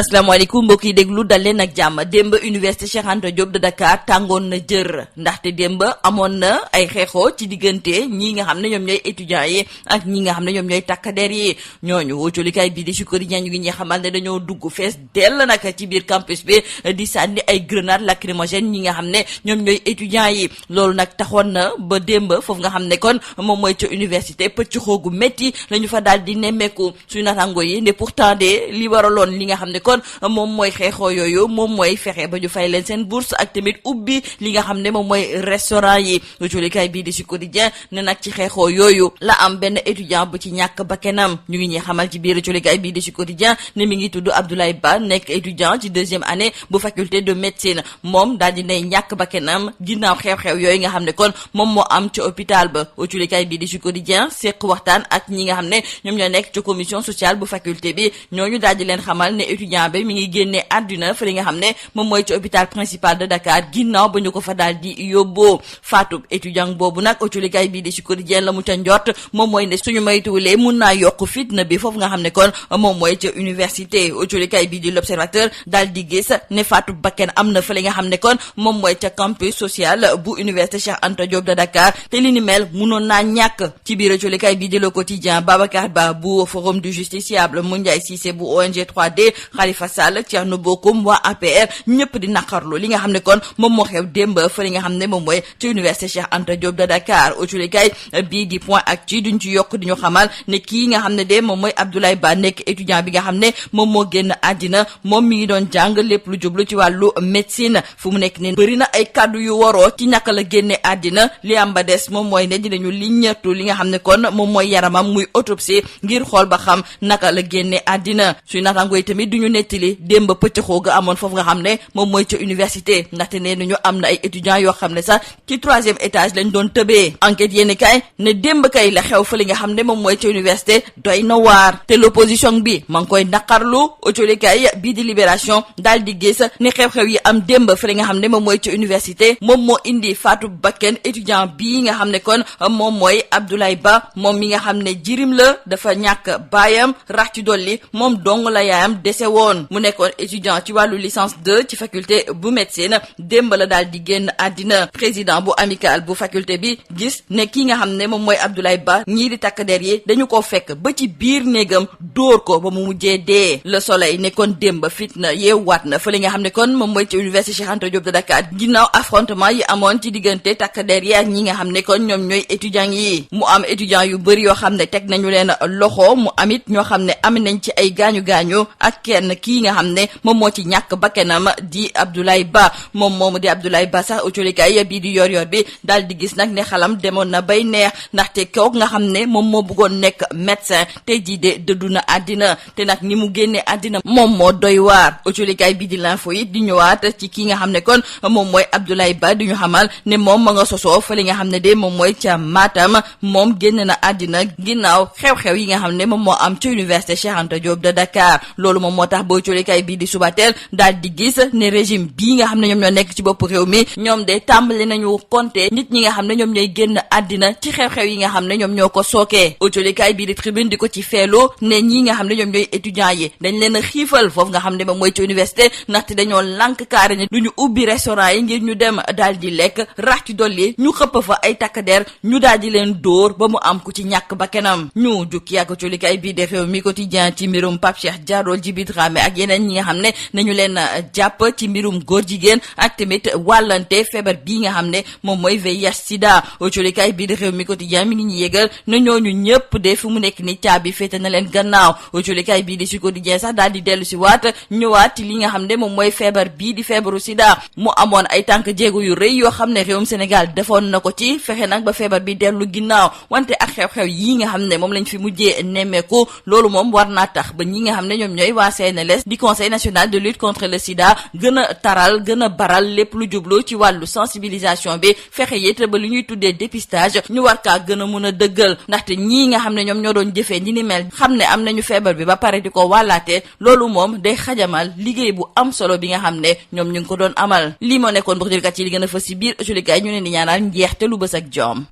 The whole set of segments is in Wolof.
asalaamaaleykum mbokk yi déglu dal leen ak jàmm. démb université Cheikh Anta Diop de Dakar tàngoon na jër ndaxte démb amoon na ay xeexoo ci diggante ñii nga xam ne ñoom ñooy étudiants yi ak ñi nga xam ne ñoom ñooy takkader yi ñooñu wóccolikaay bii di Sud Quotidien ñu ngi ñuy xamal ne dañoo dugg fees dell nag ci biir campus bi di sànni ay grenades lacrymogènes ñi nga xam ne ñoom ñooy étudiants yi. loolu nag taxoon na ba démb foofu nga xam ne kon moom mooy ca université pëcc xoogu métti la ñu fa daal di nemmeeku suñu natango yi ne pourtant de li waraloon li nga xam ne kon moom mooy xeexoo yooyu moom mooy fexe ba ñu fay leen seen bourse ak tamit ubbi li nga xam ne moom mooy restaurant yi. wóccolikaay bii di Sud Quotidien ne nag ci xeexoo yooyu la am benn étudiant bu ci ñàkk bakkanam. ñu ngi ñuy xamal ci biir wóccolikaay bii di Sud Quotidien ne mi ngi tudd Abdoulaye Ba nekk étudiant ci 2e année bu faculté de médecine. moom daal di ne ñàkk bakkanam ginnaaw xew-xew yooyu nga xam ne kon moom moo am ci hôpital ba. wóccolikaay bii di Sud Quotidien seq waxtaan ak ñi nga xam ne ñoom ñoo nekk ci commission sociale bu faculté bi ñooñu daal di leen xamal ne étudiant bi mi ngi génne àdduna fa li nga xam ne moom mooy ci hôpital principal de Dakar ginnaaw ba ñu ko fa daal di yóbboo. faatub étudiant boobu nag wóccolikaay bii di Sud Quotidien la mu ca njort moom mooy ne suñu maytuwulee mun naa yokk fitna bi foofu nga xam ne kon moom mooy ca université. wóccolikaay bii di l'Observateur daal di gis ne faatub bakken am na fa li nga xam ne kon moom mooy ca campus social bu université Cheikh Anta Diop de Dakar te li ni mel munoon naa ñàkk. ci biir wóccolikaay bii di Le Quotidien Babacar Ba bu Forum du Justiciable Moundiaye Cissé bu ONG 3D Khalifa Sall Thierno Bocoum waa APR ñëpp di naqarlu li nga xam ne kon moom moo xew démb fa li nga xam ne moom mooy ci université Cheikh Anta Diop de Dakar. wóccolikaay bii di Point Actu duñ ci yokk di ñu xamal ne kii nga xam ne de moom mooy Abdoulaye Ba nekk étudiant bi nga xam ne moom moo génn àddina moom mi ngi doon jàng lépp lu jublu ci wàllu médecine. fu mu nekk ne bëri na ay kàddu yu waroo ci naka la génne àddina li am ba des moom mooy ne dinañu liññatu li nga xam ne kon moom mooy yaramam muy autopsie ngir xool ba xam naka la génne àddina. suy naataangoo yi tamit duñu nettali démb pëccëxoo ga amoon foofu nga xam ne moom mooy ca université ndaxte nee nañu am na ay étudiants yoo xam ne sax ci 3e étage lañ doon tëbee. enquête yéeni kay ne démb kay la xew fa li nga xam ne moom mooy ca université doy na waar te l'opposition bi ma ngi koy naqarlu. wóccolikaay bii di Libération daal di gis ne xew-xew yi am démb fa li nga xam ne moom mooy ca université moom moo indi faatu bakken étudiant bii nga xam ne kon moom mooy Abdoulaye Ba moom mi nga xam ne jirim la dafa ñàkk baayam rax ci dolli moom dong la yaayam dese woon. mu nekkoon étudiant ci wàllu licence 2 ci faculté bu médecine démb la daal di génn àddina. président bu amical bu faculté bi gis ne kii nga xam ne moom mooy Abdoulaye Ba ñii di takk der yi dañu ko fekk ba ci biir néegam dóor ko ba mu mujjee dee. Le Soleil ne kon démb fitna yeewaat na fa li nga xam ne kon moom mooy ci université Cheikh Anta Diop de Dakar ginnaaw affrontement yi amoon ci diggante takk der yi ak ñi nga xam ne kon ñoom ñooy étudiants yi. mu am étudiants yu bëri yoo xam ne teg nañu leen loxo mu amit ñoo xam ne am nañ ci ay gaañu-gaañu ak kenn kii nga xam ne moom moo ci ñàkk bakkanam di Abdoulaye Ba. moom moomu di Abdoulaye Ba sax wóccolikaay bii di yor bi daal di gis nag ne xalam demoon na bay neex ndaxte kooku nga xam ne moom moo bëggoon nekk médecin te jii de dëddu na àddina te nag ni mu génnee àddina moom moo doy waar. wóccolikaay bii di l'info yi di ñëwaat ci kii nga xam ne kon moom mooy Abdoulaye Ba di ñu xamal ne moom ma nga sosoo fa li nga xam ne de moom mooy ca Matam moom génn na àddina ginnaaw xew-xew yi nga xam ne moom moo am ci université Cheikh Anta Diop de Dakar. loolu moom moo tax ba wóccolikaay bii di Subatel daal di gis ne régime bii nga xam ne ñoom ñoo nekk ci bopp réew mi ñoom de tàmbali nañu compter nit ñi nga xam ne ñoom ñooy génn àddina ci xew-xew yi nga xam ne ñoom ñoo ko sookee. wóccolikaay bii di Tribune di ko ci feelu ne ñi nga xam ne ñoom ñooy étudiants yi dañ leen a xiifal foofu nga xam ne moom mooy ci université ndaxte dañoo lànk kaare ne du ñu ubbi restaurant yi ngir ñu dem daal di lekk rax ci dolli ñu xëpp fa ay takk der ñu daal di leen dóor ba mu am ku ci ñàkk bakkanam. ñu jukki ak wóccolikaay bii di Rewmi Quotidien ci mbirum Pape Cheikh Diallo Djiby Dramé ak yeneen ñi nga xam ne nañu leen jàpp ci mbirum góor jigéen ak tamit wàllante feebar bii nga xam ne moom mooy VIH sida. wóccolikaay bii di Rewmi Quotidien mi ngi ñu yégal na ñooñu ñëpp de fu mu nekk ni caabi féete na leen gannaaw. wóccolikaay bii di Sud Quotidien sax daal di dellu si waat ñëwaat ci li nga xam ne moom mooy feebar bii di feebaru sida. mu amoon ay tànk jéego yu rëy yoo xam ne réewum Sénégal defoon na ko ci fexe nag ba feebar bi dellu ginnaaw wante ak xew-xew yii nga xam ne moom lañ fi mujjee nemmeeku loolu moom war naa tax ba ñi nga xam ne ñoom ñooy waa CNLS di Conseil national de lutte contre le sida gën a taral gën a baral lépp lu jublu ci wàllu sensibilisation bi fexe it ba li ñuy tuddee dépistage ñu war kaa gën a mun a dëggal ndaxte ñii nga xam ne ñoom ñoo doon jëfee ñi ni mel xam ne am nañu feebar bi ba pare di ko wàllaate loolu moom day xajamal liggéey bu am solo bi nga xam ne ñoom ñu ngi ko doon amal. lii moo nekkoon mbokk jëlkat yi li gën a fës si biir ëcculikaay ñu leen di ñaanal njeex te lu bës ak joom.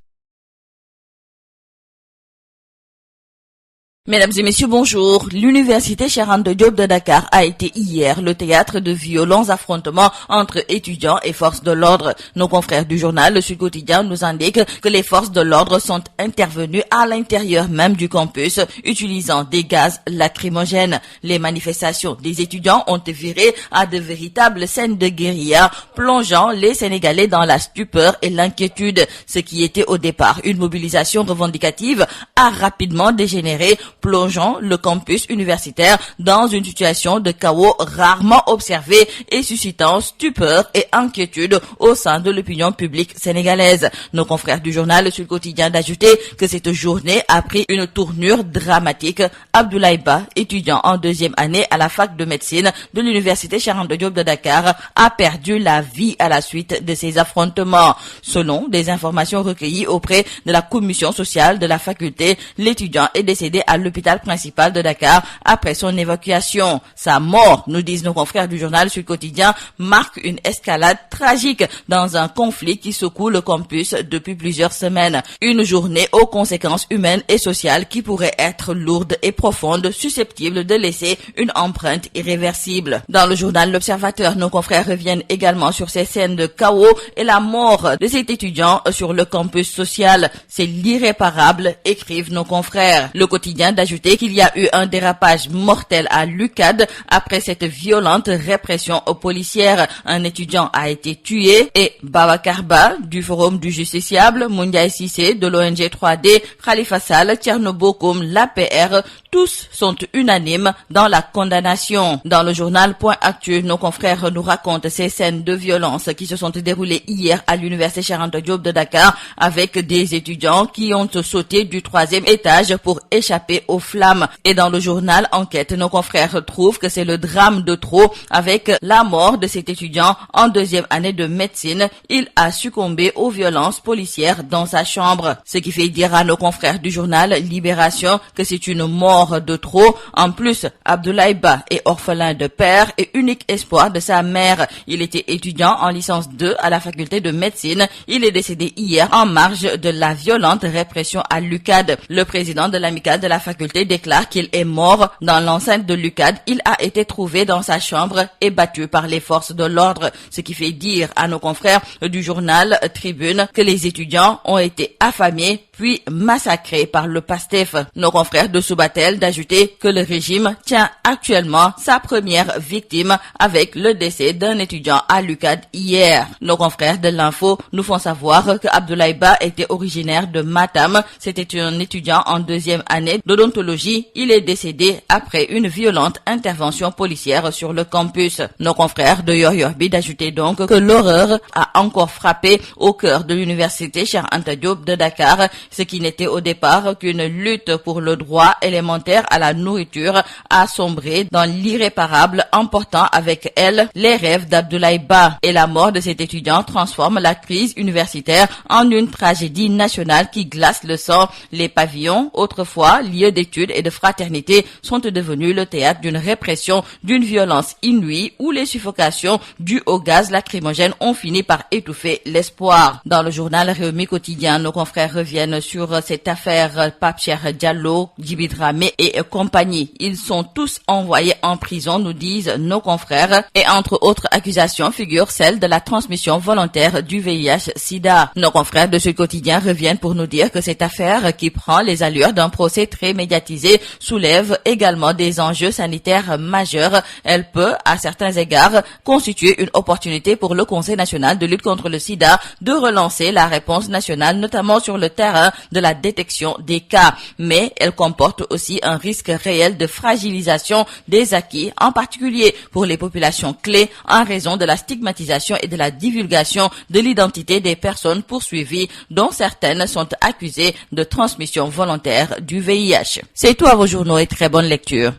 Mesdames et messieurs, bonjour. L'université Cheikh Anta Diop de Dakar a été hier le théâtre de violents affrontements entre étudiants et forces de l'ordre. Nos confrères du journal Le Sud Quotidien nous indiquent que les forces de l'ordre sont intervenues à l'intérieur même du campus, utilisant des gaz lacrymogènes. Les manifestations des étudiants ont viré à de véritables scènes de guérilla, plongeant les Sénégalais dans la stupeur et l'inquiétude. Ce qui était au départ une mobilisation revendicative a rapidement dégénéré, plongeant le campus universitaire dans une situation de chaos rarement observée et suscitant stupeur et inquiétude au sein de l'opinion publique sénégalaise. Nos confrères du journal Le Sud Quotidien d'ajouter que cette journée a pris une tournure dramatique. Abdoulaye Ba, étudiant en 2e année à la fac de médecine de l'université Cheikh Anta Diop de Dakar, a perdu la vie à la suite de ces affrontements. Selon des informations recueillies auprès de la commission sociale de la faculté, l'étudiant est décédé à l'hôpital principal de Dakar après son évacuation. Sa mort, nous disent nos confrères du journal Sud Quotidien, marque une escalade tragique dans un conflit qui secoue le campus depuis plusieurs semaines. Une journée aux conséquences humaines et sociales qui pourrait être lourde et profonde, susceptible de laisser une empreinte irréversible. Dans le journal L'Observateur, nos confrères reviennent également sur ces scènes de chaos et la mort de cet étudiant sur le campus social. C'est l'irréparable, écrivent nos confrères. Le quotidien d'ajouter qu'il y a eu un dérapage mortel à l'UCAD après cette violente répression policière. Un étudiant a été tué et Babacar Ba du Forum du Justiciable, Moundiaye Cissé de l'ONG 3D, Khalifa Sall, Thierno Bocoum, l'APR, tous sont unanimes dans la condamnation. Dans le journal Point Actu, nos confrères nous racontent ces scènes de violence qui se sont déroulées hier à l'université Cheikh Anta Diop de Dakar avec des étudiants qui ont sauté du 3e étage pour échapper aux flammes. Et dans le journal Enquête, nos confrères trouvent que c'est le drame de trop avec la mort de cet étudiant en 2e année de médecine. Il a succombé aux violences policières dans sa chambre. Ce qui fait dire à nos confrères du journal Libération que c'est une mort de trop. En plus, Abdoulaye Ba est orphelin de père et unique espoir de sa mère. Il était étudiant en licence 2 à la faculté de médecine. Il est décédé hier en marge de la violente répression à l'UCAD. Le président de l'amicale de la faculté déclare qu'il est mort dans l'enceinte de l'UCAD. Il a été trouvé dans sa chambre et battu par les forces de l'ordre. Ce qui fait dire à nos confrères du journal Tribune que les étudiants ont été affamés puis massacrés par le PASTEF. Nos confrères de Subatel d'ajouter que le régime tient actuellement sa première victime avec le décès d'un étudiant à l'UCAD hier. Nos confrères de l'Info nous font savoir que Abdoulaye Ba était originaire de Matam. C'était un étudiant en 2e année d'odontologie. Il est décédé après une violente intervention policière sur le campus. Nos confrères de Yoyorbi d'ajouter donc que l'horreur a encore frappé au cœur de l'université Cheikh Anta Diop de Dakar, ce qui n'était au départ qu'une lutte pour le droit élémentaire à la nourriture a sombré dans l'irréparable, emportant avec elle les rêves d'Abdoulaye Ba. Et la mort de cet étudiant transforme la crise universitaire en une tragédie nationale qui glace le sang. Les pavillons, autrefois lieux d'études et de fraternité, sont devenus le théâtre d'une répression, d'une violence inouïe où les suffocations dues au gaz lacrymogène ont fini par étouffer l'espoir. Dans le journal Rewmi Quotidien, nos confrères reviennent sur cette affaire Pape Cheikh Diallo, Djiby Dramé et compagnie. Ils sont tous envoyés en prison, nous disent nos confrères, et entre autres accusations figure celle de la transmission volontaire du VIH-Sida. Nos confrères de ce quotidien reviennent pour nous dire que cette affaire, qui prend les allures d'un procès très médiatisé, soulève également des enjeux sanitaires majeurs. Elle peut, à certains égards, constituer une opportunité pour le Conseil national de lutte contre le sida de relancer la réponse nationale, notamment sur le terrain de la détection des cas. Mais elle comporte aussi un risque réel de fragilisation des acquis, en particulier pour les populations clés, en raison de la stigmatisation et de la divulgation de l'identité des personnes poursuivies, dont certaines sont accusées de transmission volontaire du VIH. C'est tout à vos journaux et très bonne lecture.